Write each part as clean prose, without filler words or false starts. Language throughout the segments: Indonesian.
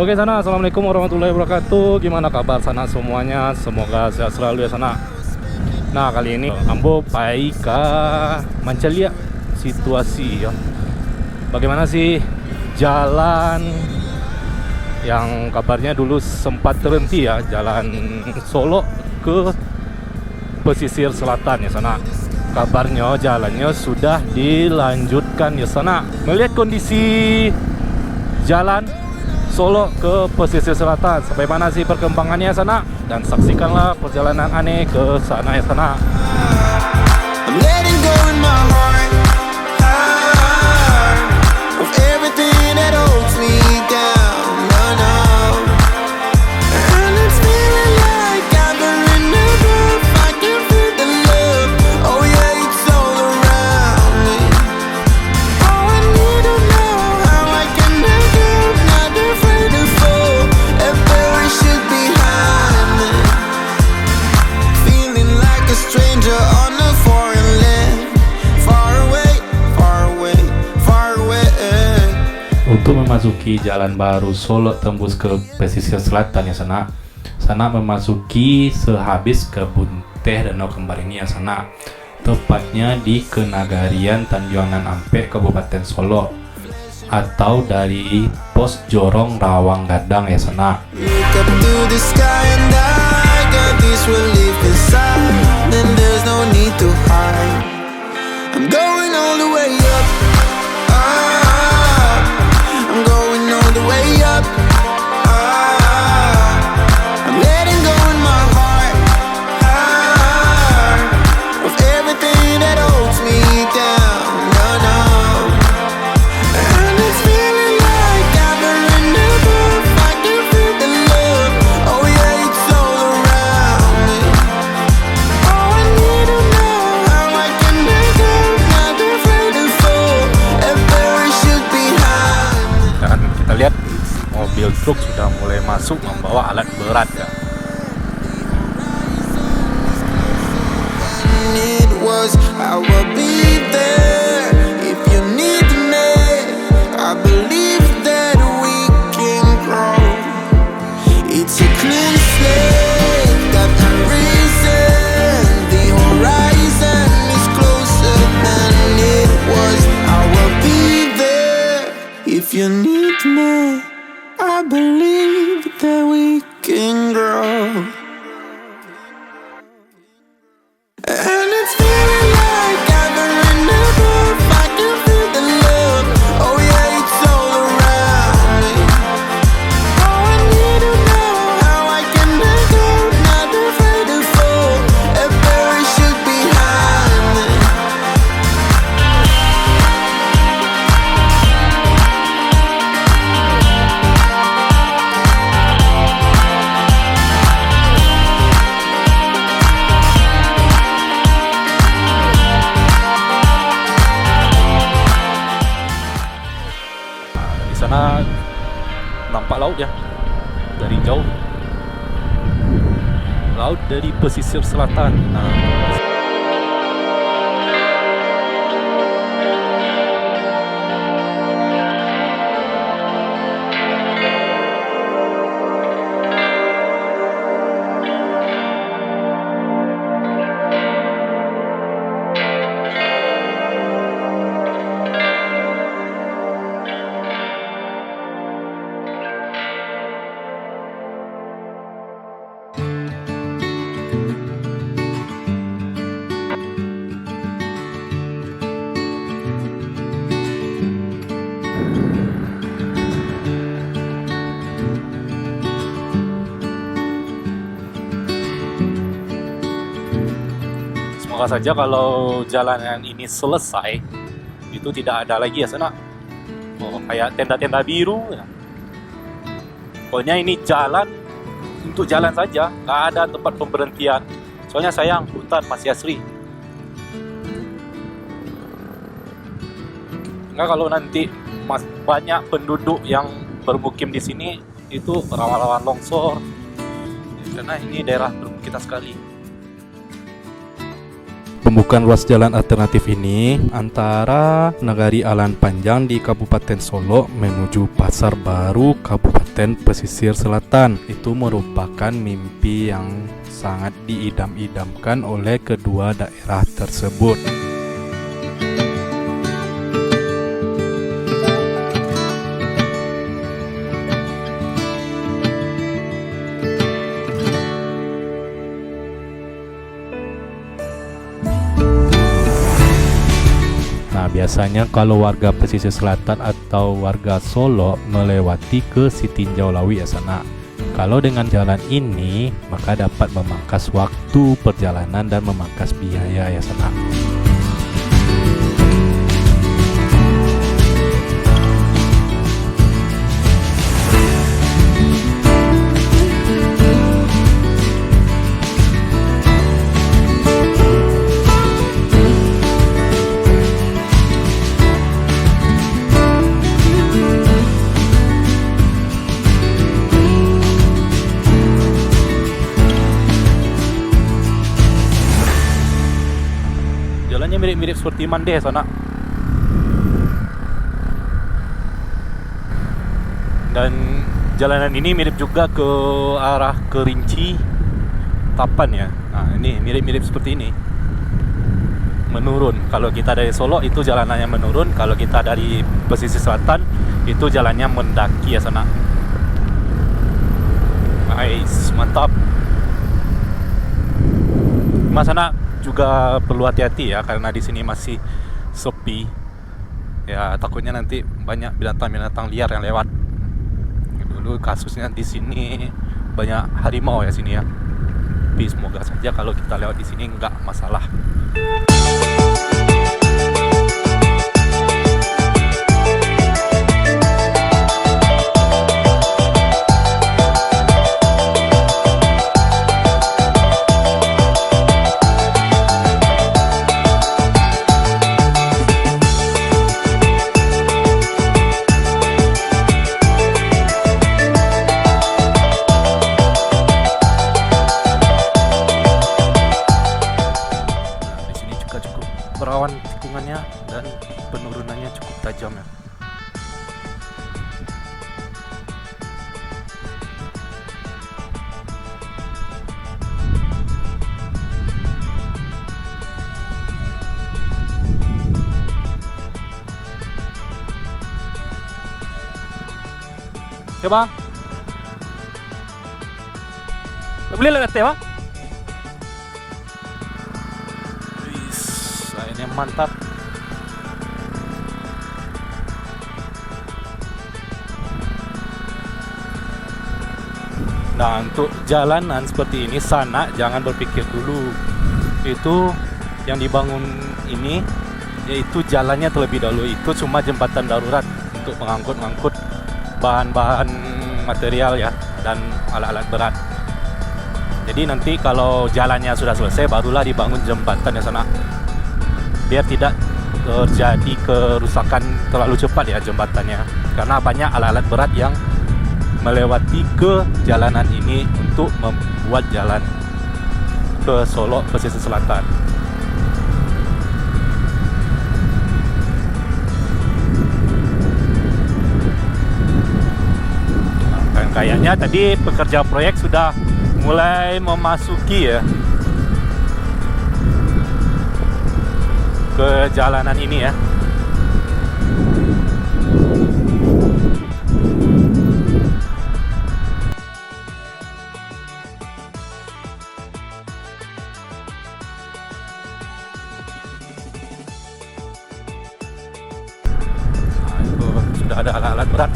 Oke sana, assalamualaikum warahmatullahi wabarakatuh. Gimana kabar sana semuanya? Semoga sehat selalu ya sana. Nah kali ini ambo pai ka Mancalia situasi ya. Bagaimana sih jalan yang kabarnya dulu sempat terhenti ya, jalan Solo ke pesisir selatan ya sana. Kabarnya jalannya sudah dilanjutkan ya sana. Melihat kondisi jalan Solo ke pesisir selatan, sampai mana sih perkembangannya sana? Dan saksikanlah perjalanan aneh ke sana ya sana. I'm letting go in my heart, of everything that holds me down. No, no. And it's feeling like I've been enough. I can feel the love. Oh yeah, it's all around me. Oh, I need to know how I can make it. Not afraid to fall and perish it behind me. Feeling like a stranger on a foreign land. Far away, far away, far away. Untuk memasuki jalan baru Solo tembus ke pesisir selatan ya sana. Sana memasuki sehabis kebun teh Danau Kembar ini ya sana. Tepatnya di Kenagarian Tanjuangan Ampe, Kabupaten Solo, atau dari Pos Jorong Rawang Gadang ya sana. Look up to the sky and I got this relief inside. Then there's no need to hide. I'm going all the way up. Ah, I'm going all the way up. Ah, I'm letting go in my heart. Ah, of everything that holds me down. No, no. And it's feeling like I've been enough. I can feel the love. Oh yeah, it's all around me. Oh, I need to know how I can make it. Not afraid to fall and perish it behind. Dan kita lihat mobil truk sudah mulai masuk membawa alat berat ya. It was, I will be there if you need me. I believe that we can grow. It's a clean slate, got no reason. The horizon is closer than it was. I will be there if you need me. I believe that we can grow. And it's feeling like I've been enough. I can feel the love. Oh yeah, it's all around me. Oh, I need to know how I can make it. Not afraid to fall and perish it behind me. Di sana nampak laut ya dari jauh. Laut dari pesisir selatan. Nah, semoga saja kalau jalanan ini selesai itu tidak ada lagi ya sana. Oh, kayak tenda-tenda biru ya. Pokoknya ini jalan untuk jalan saja, nggak ada tempat pemberhentian. Soalnya sayang, hutan masih asri. Nggak, kalau nanti banyak penduduk yang bermukim di sini itu rawan-rawan longsor, karena ini daerah perbukitan sekali. Pembukaan ruas jalan alternatif ini antara Nagari Alan Panjang di Kabupaten Solo menuju Pasar Baru Kabupaten Pesisir Selatan itu merupakan mimpi yang sangat diidam-idamkan oleh kedua daerah tersebut. Biasanya kalau warga pesisir selatan atau warga Solo melewati ke Siti Jaulawi ya sana. Kalau dengan jalan ini maka dapat memangkas waktu perjalanan dan memangkas biaya ya sana. Jalannya mirip-mirip seperti Mande sana. Dan jalanan ini mirip juga ke arah Kerinci, Tapan ya. Nah, ini mirip-mirip seperti ini. Menurun. Kalau kita dari Solo itu jalanannya menurun, kalau kita dari pesisir selatan itu jalannya mendaki ya sana. Nice, mantap. Mas sana juga perlu hati-hati ya karena di sini masih sepi. Ya takutnya nanti banyak binatang-binatang liar yang lewat. Dulu kasusnya di sini banyak harimau ya sini ya. Tapi semoga saja kalau kita lewat di sini nggak masalah. Berawan tikungannya dan penurunannya cukup tajam ya. Ya bang, beli lewat ya bang. Ini mantap. Nah, untuk jalanan seperti ini sana jangan berpikir dulu. Itu yang dibangun ini yaitu jalannya terlebih dahulu. Itu cuma jembatan darurat untuk mengangkut bahan-bahan material ya dan alat-alat berat. Jadi nanti kalau jalannya sudah selesai barulah dibangun jembatan di sana. Biar tidak terjadi kerusakan terlalu cepat ya jembatannya. Karena banyak alat-alat berat yang melewati ke jalanan ini untuk membuat jalan ke Solo pesisir selatan. Dan kayaknya tadi pekerja proyek sudah mulai memasuki ya ke jalanan ini ya. Nah, itu sudah ada alat-alat berat.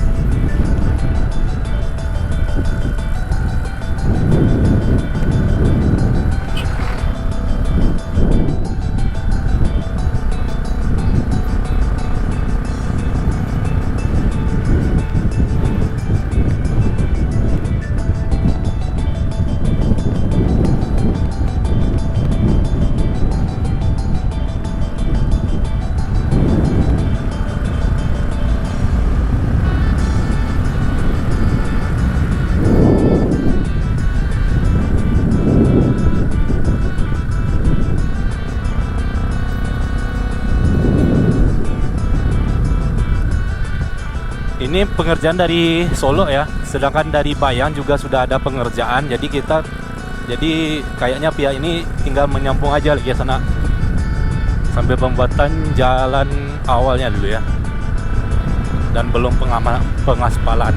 Ini pengerjaan dari Solo ya, sedangkan dari Bayang juga sudah ada pengerjaan. Jadi kayaknya pihak ini tinggal menyambung aja lagi ya sana, sambil pembuatan jalan awalnya dulu ya, dan belum pengaspalan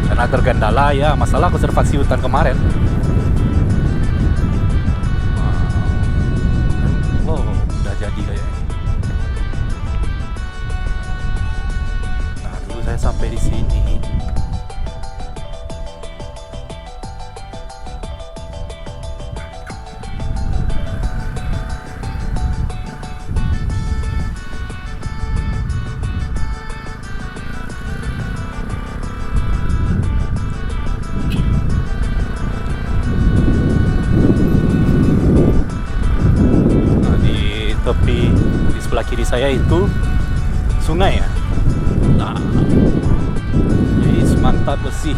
karena terkendala ya masalah konservasi hutan kemarin. Wow, udah jadi kayaknya. Nah, dulu saya sampai di sini. Tepi di sebelah kiri saya itu sungai ya. Nah, jadi mantap bersih.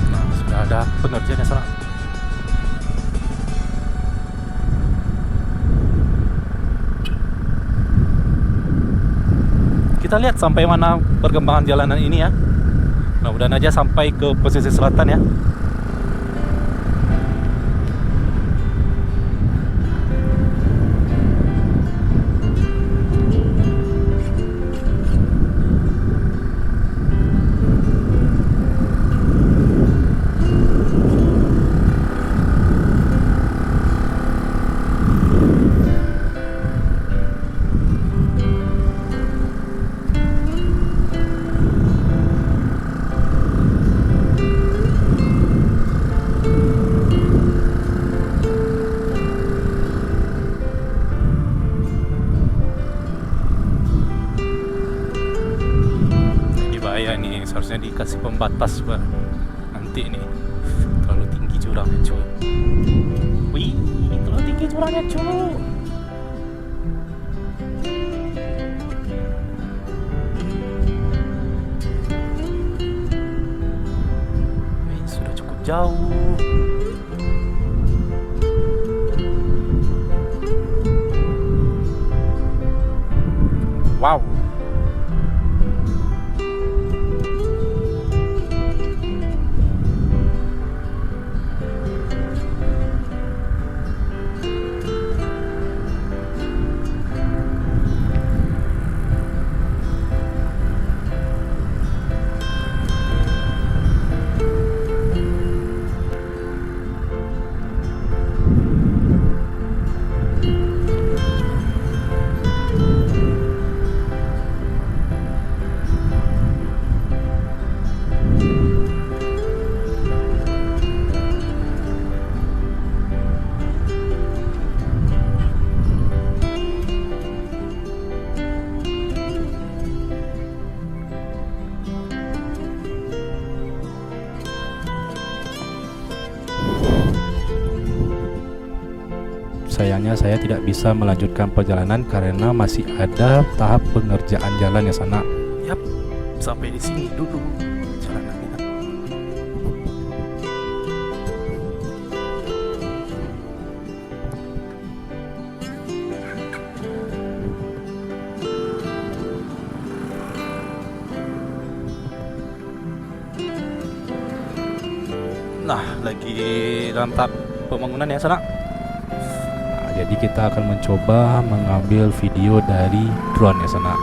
Nah, sudah ada pengerjaan sana. Kita lihat sampai mana perkembangan jalanan ini ya. Mudah-mudahan aja sampai ke pesisir selatan ya. Seharusnya dikasih pembatas Pak. Nanti nih terlalu tinggi jurangnya cuy. Wih, terlalu tinggi jurangnya cuy. Wih, sudah cukup jauh. Wow. Sayangnya saya tidak bisa melanjutkan perjalanan karena masih ada tahap pengerjaan jalan ya sana. Yap, sampai di sini dulu jalanannya. Nah, lagi dalam tahap pembangunan ya sana. Jadi kita akan mencoba mengambil video dari drone ya sana.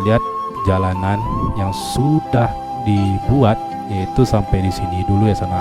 lihat jalanan yang sudah dibuat, yaitu sampai di sini dulu ya sana.